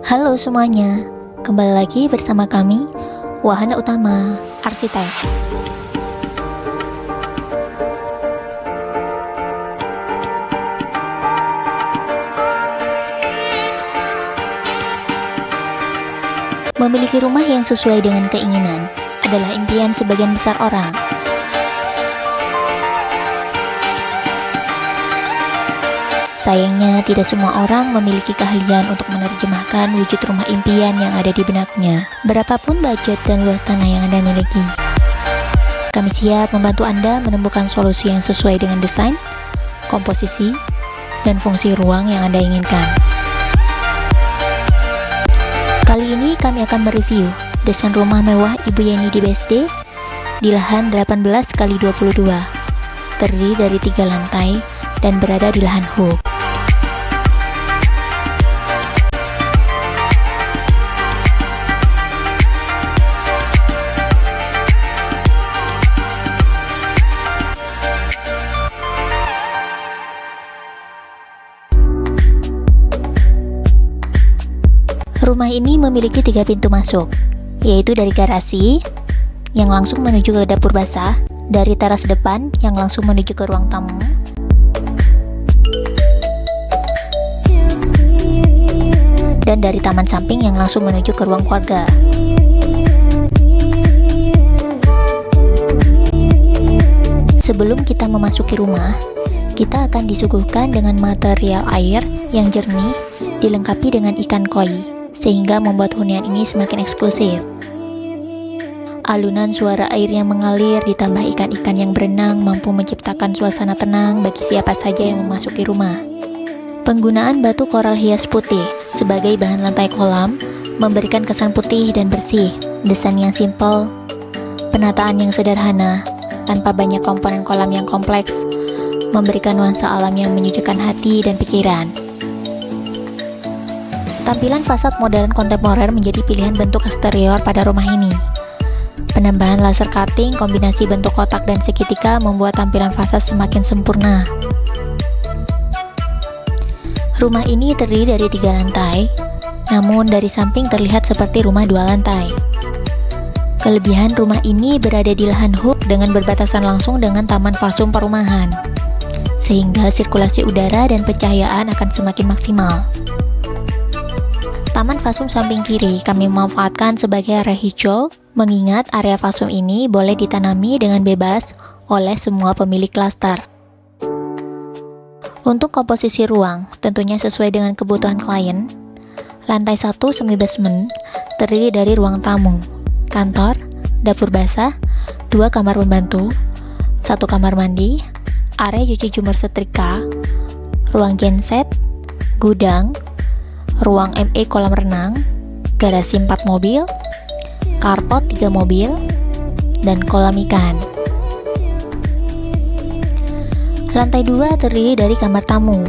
Halo semuanya, kembali lagi bersama kami, Wahana Utama Arsitek. Memiliki rumah yang sesuai dengan keinginan adalah impian sebagian besar orang. Sayangnya, tidak semua orang memiliki keahlian untuk menerjemahkan wujud rumah impian yang ada di benaknya, berapapun budget dan luas tanah yang Anda miliki. Kami siap membantu Anda menemukan solusi yang sesuai dengan desain, komposisi, dan fungsi ruang yang Anda inginkan. Kali ini kami akan mereview desain rumah mewah Ibu Yeni di BSD di lahan 18x22, terdiri dari 3 lantai dan berada di lahan hub. Rumah ini memiliki 3 pintu masuk, yaitu dari garasi yang langsung menuju ke dapur basah, dari teras depan yang langsung menuju ke ruang tamu, dan dari taman samping yang langsung menuju ke ruang keluarga. Sebelum kita memasuki rumah, kita akan disuguhkan dengan material air yang jernih dilengkapi dengan ikan koi, sehingga membuat hunian ini semakin eksklusif. Alunan suara air yang mengalir ditambah ikan-ikan yang berenang mampu menciptakan suasana tenang bagi siapa saja yang memasuki rumah. Penggunaan batu koral hias putih sebagai bahan lantai kolam memberikan kesan putih dan bersih. Desain yang simpel, penataan yang sederhana, tanpa banyak komponen kolam yang kompleks, memberikan nuansa alam yang menyejukkan hati dan pikiran. Tampilan fasad modern kontemporer menjadi pilihan bentuk eksterior pada rumah ini. Penambahan laser cutting, kombinasi bentuk kotak dan segitiga membuat tampilan fasad semakin sempurna. Rumah ini terdiri dari 3 lantai, namun dari samping terlihat seperti rumah 2 lantai. Kelebihan rumah ini berada di lahan hub dengan berbatasan langsung dengan taman fasum perumahan, sehingga sirkulasi udara dan pencahayaan akan semakin maksimal. Taman fasum samping kiri kami memanfaatkan sebagai area hijau, mengingat area fasum ini boleh ditanami dengan bebas oleh semua pemilik klaster. Untuk komposisi ruang, tentunya sesuai dengan kebutuhan klien. Lantai 1 semi basement terdiri dari ruang tamu, kantor, dapur basah, 2 kamar pembantu, 1 kamar mandi, area cuci jemur setrika, ruang genset, gudang, ruang ME kolam renang, garasi 4 mobil, carport 3 mobil, dan kolam ikan. Lantai 2 terdiri dari kamar tamu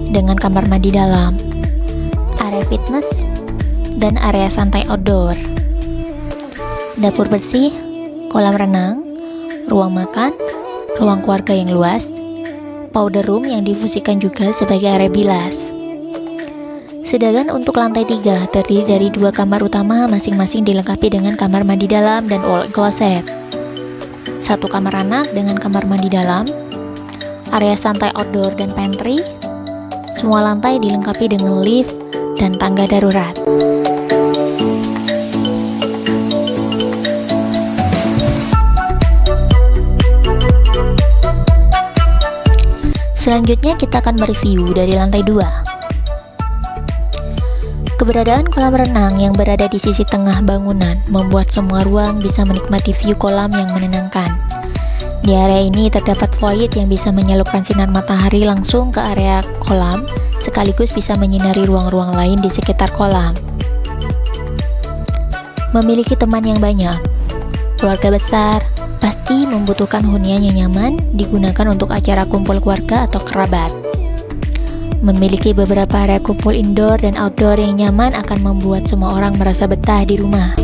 dengan kamar mandi dalam, area fitness, dan area santai outdoor. Dapur bersih, kolam renang, ruang makan, ruang keluarga yang luas, powder room yang difungsikan juga sebagai area bilas. Sedangkan untuk lantai 3 terdiri dari 2 kamar utama masing-masing dilengkapi dengan kamar mandi dalam dan walk-in closet. 1 kamar anak dengan kamar mandi dalam, area santai outdoor dan pantry. Semua lantai dilengkapi dengan lift dan tangga darurat. Selanjutnya kita akan mereview dari lantai 2. Keberadaan kolam renang yang berada di sisi tengah bangunan membuat semua ruang bisa menikmati view kolam yang menenangkan. Di area ini terdapat void yang bisa menyalurkan sinar matahari langsung ke area kolam, sekaligus bisa menyinari ruang-ruang lain di sekitar kolam. Memiliki teman yang banyak, keluarga besar, pasti membutuhkan hunian yang nyaman digunakan untuk acara kumpul keluarga atau kerabat. Memiliki beberapa area kumpul indoor dan outdoor yang nyaman akan membuat semua orang merasa betah di rumah.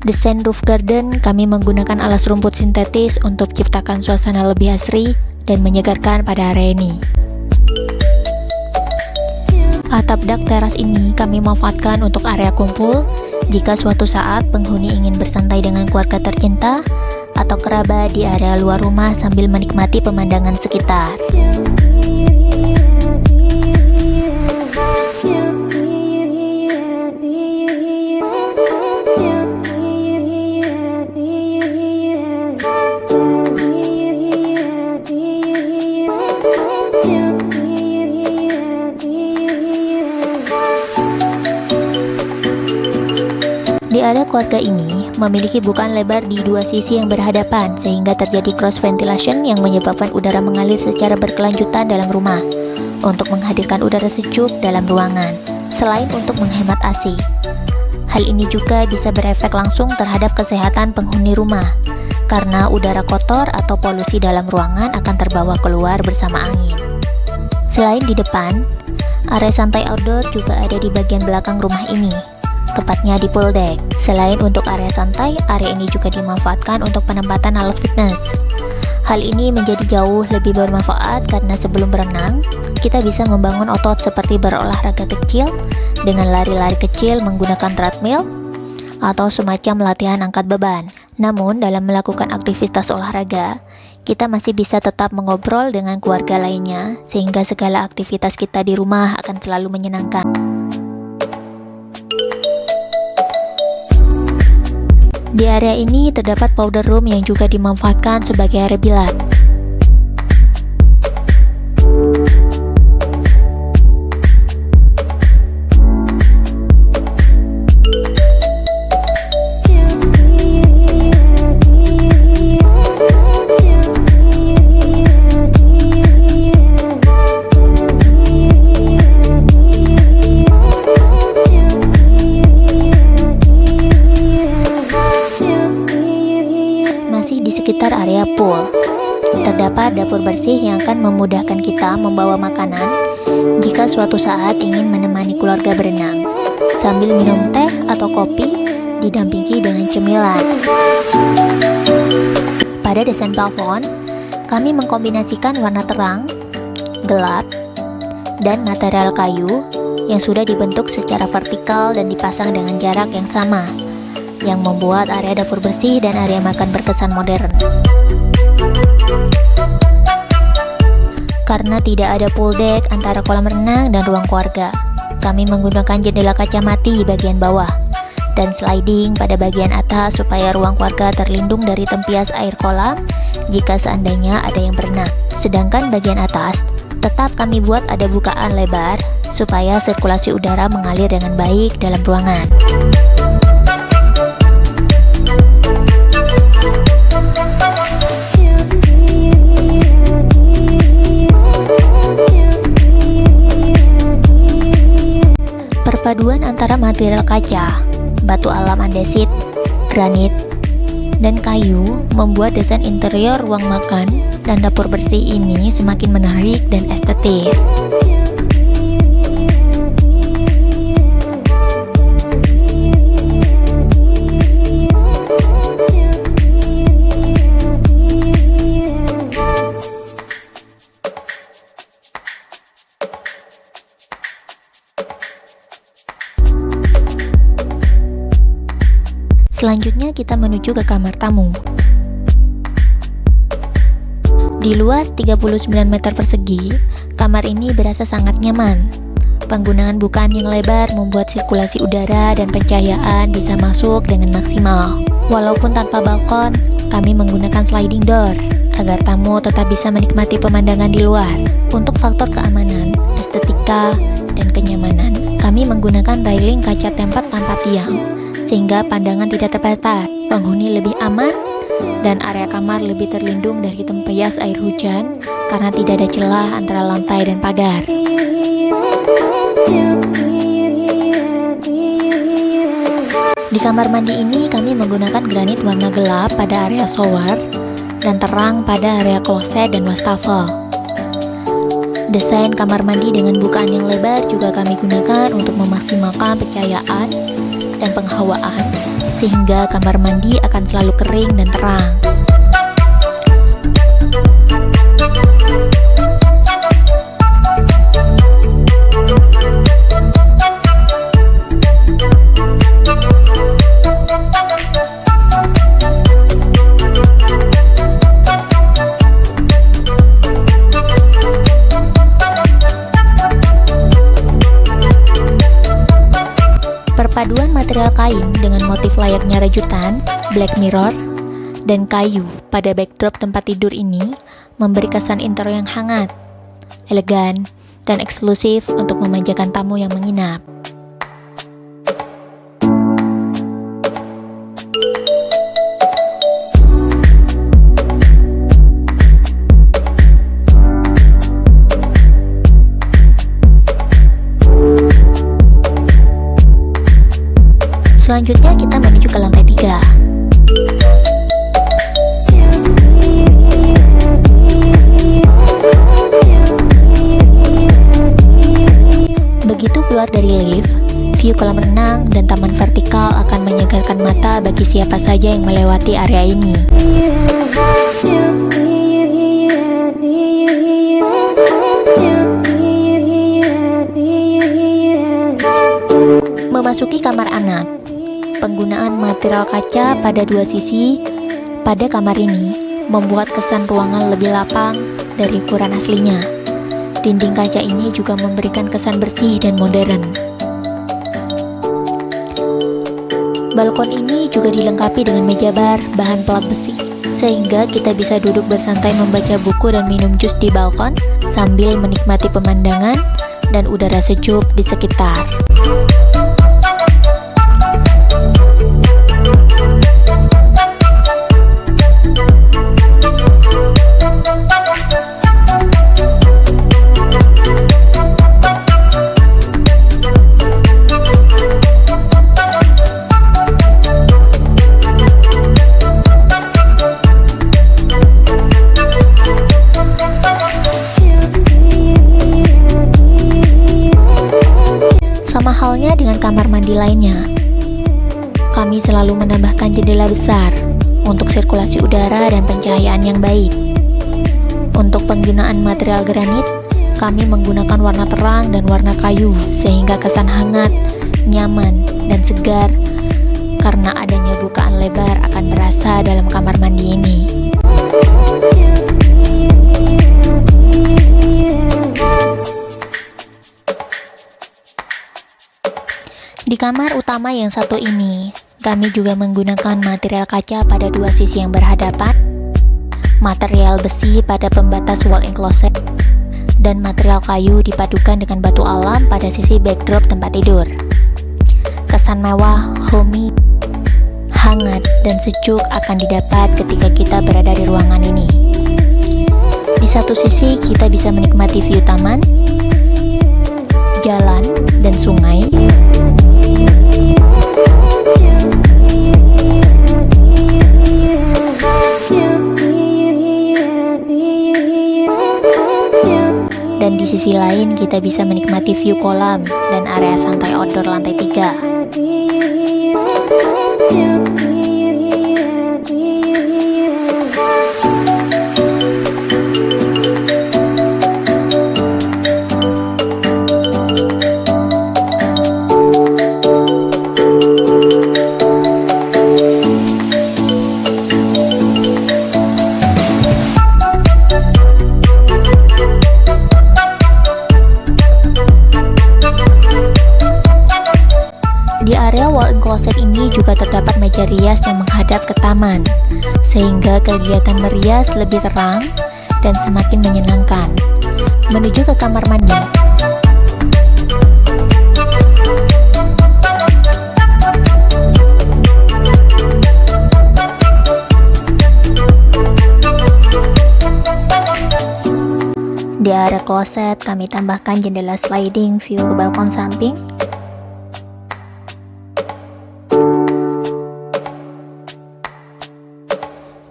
Desain roof garden, kami menggunakan alas rumput sintetis untuk ciptakan suasana lebih asri dan menyegarkan pada area ini. Atap dak teras ini kami manfaatkan untuk area kumpul jika suatu saat penghuni ingin bersantai dengan keluarga tercinta atau kerabat di area luar rumah sambil menikmati pemandangan sekitar. Di area keluarga ini memiliki bukaan lebar di dua sisi yang berhadapan sehingga terjadi cross ventilation yang menyebabkan udara mengalir secara berkelanjutan dalam rumah untuk menghadirkan udara sejuk dalam ruangan selain untuk menghemat AC. Hal ini juga bisa berefek langsung terhadap kesehatan penghuni rumah karena udara kotor atau polusi dalam ruangan akan terbawa keluar bersama angin. Selain di depan, area santai outdoor juga ada di bagian belakang rumah ini, tepatnya di pool deck. Selain untuk area santai, area ini juga dimanfaatkan untuk penempatan alat fitness. Hal ini menjadi jauh lebih bermanfaat karena sebelum berenang, kita bisa membangun otot seperti berolahraga kecil dengan lari-lari kecil menggunakan treadmill atau semacam latihan angkat beban. Namun, dalam melakukan aktivitas olahraga, kita masih bisa tetap mengobrol dengan keluarga lainnya sehingga segala aktivitas kita di rumah akan selalu menyenangkan. Di area ini terdapat powder room yang juga dimanfaatkan sebagai area bilat. Di sekitar area pool terdapat dapur bersih yang akan memudahkan kita membawa makanan jika suatu saat ingin menemani keluarga berenang sambil minum teh atau kopi didampingi dengan cemilan. Pada desain plafon, kami mengkombinasikan warna terang, gelap, dan material kayu yang sudah dibentuk secara vertikal dan dipasang dengan jarak yang sama, yang membuat area dapur bersih dan area makan berkesan modern. Karena tidak ada pool deck antara kolam renang dan ruang keluarga, kami menggunakan jendela kaca mati bagian bawah dan sliding pada bagian atas supaya ruang keluarga terlindung dari tempias air kolam jika seandainya ada yang berenang. Sedangkan bagian atas tetap kami buat ada bukaan lebar supaya sirkulasi udara mengalir dengan baik dalam ruangan. Perpaduan antara material kaca, batu alam andesit, granit, dan kayu membuat desain interior ruang makan dan dapur bersih ini semakin menarik dan estetis. Selanjutnya kita menuju ke kamar tamu. Di luas 39 meter persegi, kamar ini berasa sangat nyaman. Penggunaan bukaan yang lebar membuat sirkulasi udara dan pencahayaan bisa masuk dengan maksimal. Walaupun tanpa balkon, kami menggunakan sliding door agar tamu tetap bisa menikmati pemandangan di luar. Untuk faktor keamanan, estetika, dan kenyamanan, kami menggunakan railing kaca tempat tanpa tiang sehingga pandangan tidak terbatas, penghuni lebih aman, dan area kamar lebih terlindung dari tempias air hujan karena tidak ada celah antara lantai dan pagar. Di kamar mandi ini kami menggunakan granit warna gelap pada area shower dan terang pada area kloset dan wastafel. Desain kamar mandi dengan bukaan yang lebar juga kami gunakan untuk memaksimalkan pencahayaan dan penghawaan sehingga kamar mandi akan selalu kering dan terang. Perpaduan material kain dengan motif layaknya rajutan, black mirror, dan kayu pada backdrop tempat tidur ini memberi kesan interior yang hangat, elegan, dan eksklusif untuk memanjakan tamu yang menginap. Selanjutnya kita menuju ke lantai 3. Begitu keluar dari lift, view kolam renang dan taman vertikal akan menyegarkan mata bagi siapa saja yang melewati area ini. Memasuki kamar anak. Penggunaan material kaca pada dua sisi pada kamar ini membuat kesan ruangan lebih lapang dari ukuran aslinya. Dinding kaca ini juga memberikan kesan bersih dan modern. Balkon ini juga dilengkapi dengan meja bar bahan pelat besi, sehingga kita bisa duduk bersantai membaca buku dan minum jus di balkon sambil menikmati pemandangan dan udara sejuk di sekitar. Sama halnya dengan kamar mandi lainnya, kami selalu menambahkan jendela besar untuk sirkulasi udara dan pencahayaan yang baik. Untuk penggunaan material granit, kami menggunakan warna terang dan warna kayu sehingga kesan hangat, nyaman, dan segar karena adanya bukaan lebar akan berasa dalam kamar mandi ini. Di kamar utama yang satu ini, kami juga menggunakan material kaca pada dua sisi yang berhadapan, material besi pada pembatas walk-in closet, dan material kayu dipadukan dengan batu alam pada sisi backdrop tempat tidur. Kesan mewah, homey, hangat, dan sejuk akan didapat ketika kita berada di ruangan ini. Di satu sisi kita bisa menikmati view taman, jalan, dan sungai. Dan di sisi lain kita bisa menikmati view kolam dan area santai outdoor lantai 3. Di area walk-in closet ini juga terdapat meja rias yang menghadap ke taman, sehingga kegiatan merias lebih terang dan semakin menyenangkan. Menuju ke kamar mandi. Di area kloset, kami tambahkan jendela sliding view ke balkon samping.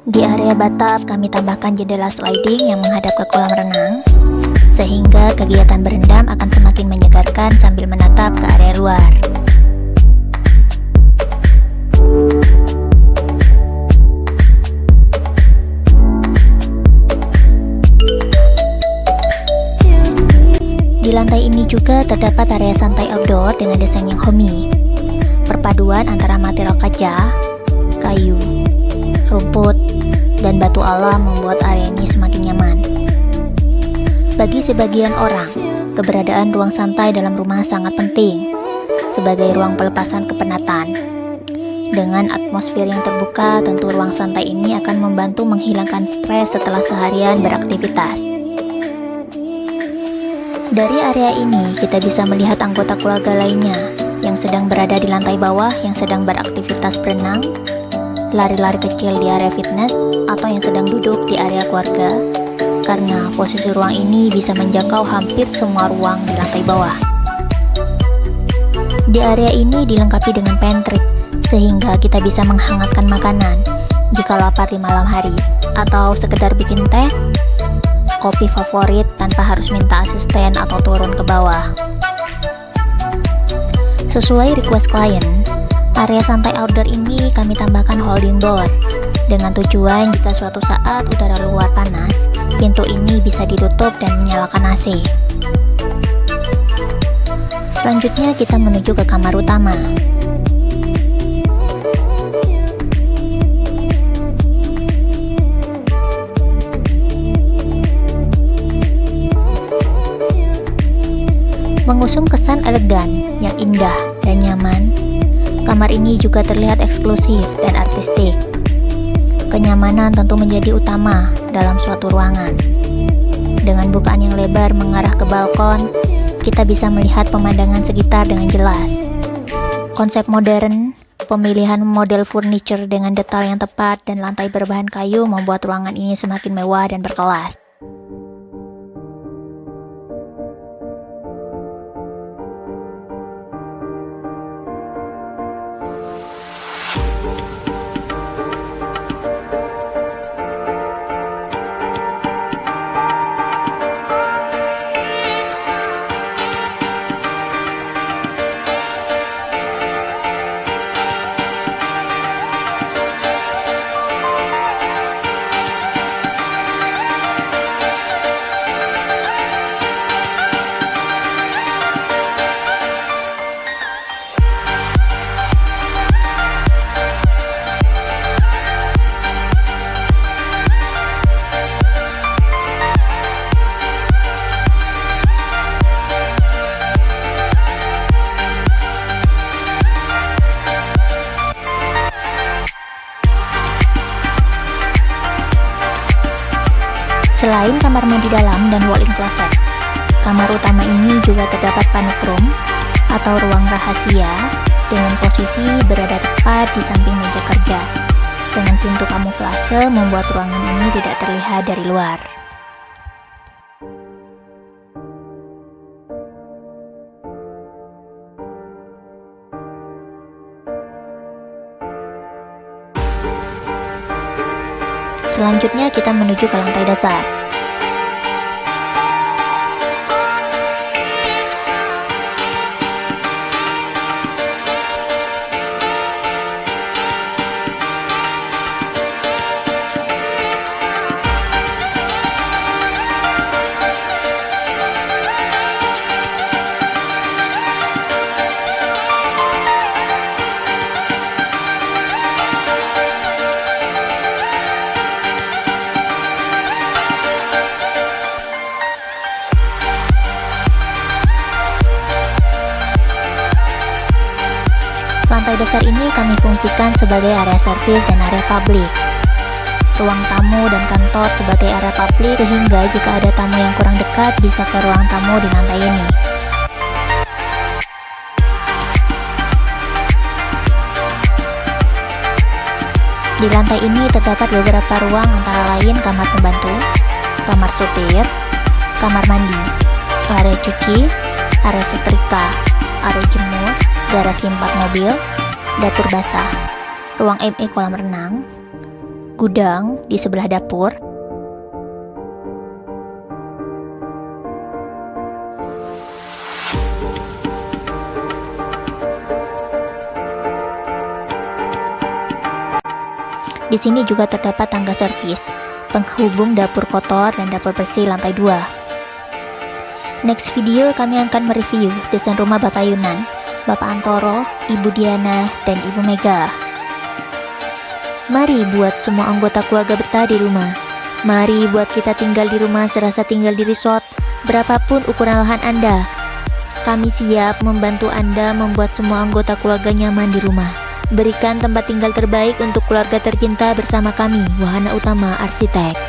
Di area bathtub, kami tambahkan jendela sliding yang menghadap ke kolam renang, sehingga kegiatan berendam akan semakin menyegarkan sambil menatap ke area luar. Di lantai ini juga terdapat area santai outdoor dengan desain yang homey. Perpaduan antara material kaca, kayu, rumput, dan batu alam membuat area ini semakin nyaman. Bagi sebagian orang, keberadaan ruang santai dalam rumah sangat penting sebagai ruang pelepasan kepenatan. Dengan atmosfer yang terbuka, tentu ruang santai ini akan membantu menghilangkan stres setelah seharian beraktivitas. Dari area ini, kita bisa melihat anggota keluarga lainnya yang sedang berada di lantai bawah yang sedang beraktivitas berenang, lari-lari kecil di area fitness, atau yang sedang duduk di area keluarga, karena posisi ruang ini bisa menjangkau hampir semua ruang di lantai bawah. Di area ini dilengkapi dengan pantry, sehingga kita bisa menghangatkan makanan jika lapar di malam hari, atau sekedar bikin teh, kopi favorit tanpa harus minta asisten atau turun ke bawah. Sesuai request klien, area santai outdoor ini kami tambahkan holding door dengan tujuan jika suatu saat udara luar panas, pintu ini bisa ditutup dan menyalakan AC. Selanjutnya kita menuju ke kamar utama. Mengusung kesan elegan yang indah dan nyaman, kamar ini juga terlihat eksklusif dan artistik. Kenyamanan tentu menjadi utama dalam suatu ruangan. Dengan bukaan yang lebar mengarah ke balkon, kita bisa melihat pemandangan sekitar dengan jelas. Konsep modern, pemilihan model furniture dengan detail yang tepat, dan lantai berbahan kayu membuat ruangan ini semakin mewah dan berkelas. Selain kamar mandi dalam dan walk-in closet, kamar utama ini juga terdapat panic room atau ruang rahasia dengan posisi berada tepat di samping meja kerja. Dengan pintu kamuflase membuat ruangan ini tidak terlihat dari luar. Selanjutnya kita menuju ke lantai dasar. Lantai dasar ini kami fungsikan sebagai area servis dan area publik. Ruang tamu dan kantor sebagai area publik, sehingga jika ada tamu yang kurang dekat bisa ke ruang tamu di lantai ini. Di lantai ini terdapat beberapa ruang antara lain kamar pembantu, kamar supir, kamar mandi, area cuci, area setrika, area jemur, garasi 4 mobil, dapur basah, ruang ME kolam renang, gudang di sebelah dapur, di sini juga terdapat tangga servis, penghubung dapur kotor dan dapur bersih lantai 2. Next video kami akan mereview desain rumah Bapak Yunan, Bapak Antoro, Ibu Diana, dan Ibu Mega. Mari buat semua anggota keluarga betah di rumah. Mari buat kita tinggal di rumah serasa tinggal di resort, berapapun ukuran lahan Anda. Kami siap membantu Anda membuat semua anggota keluarga nyaman di rumah. Berikan tempat tinggal terbaik untuk keluarga tercinta bersama kami, Wahana Utama Arsitek.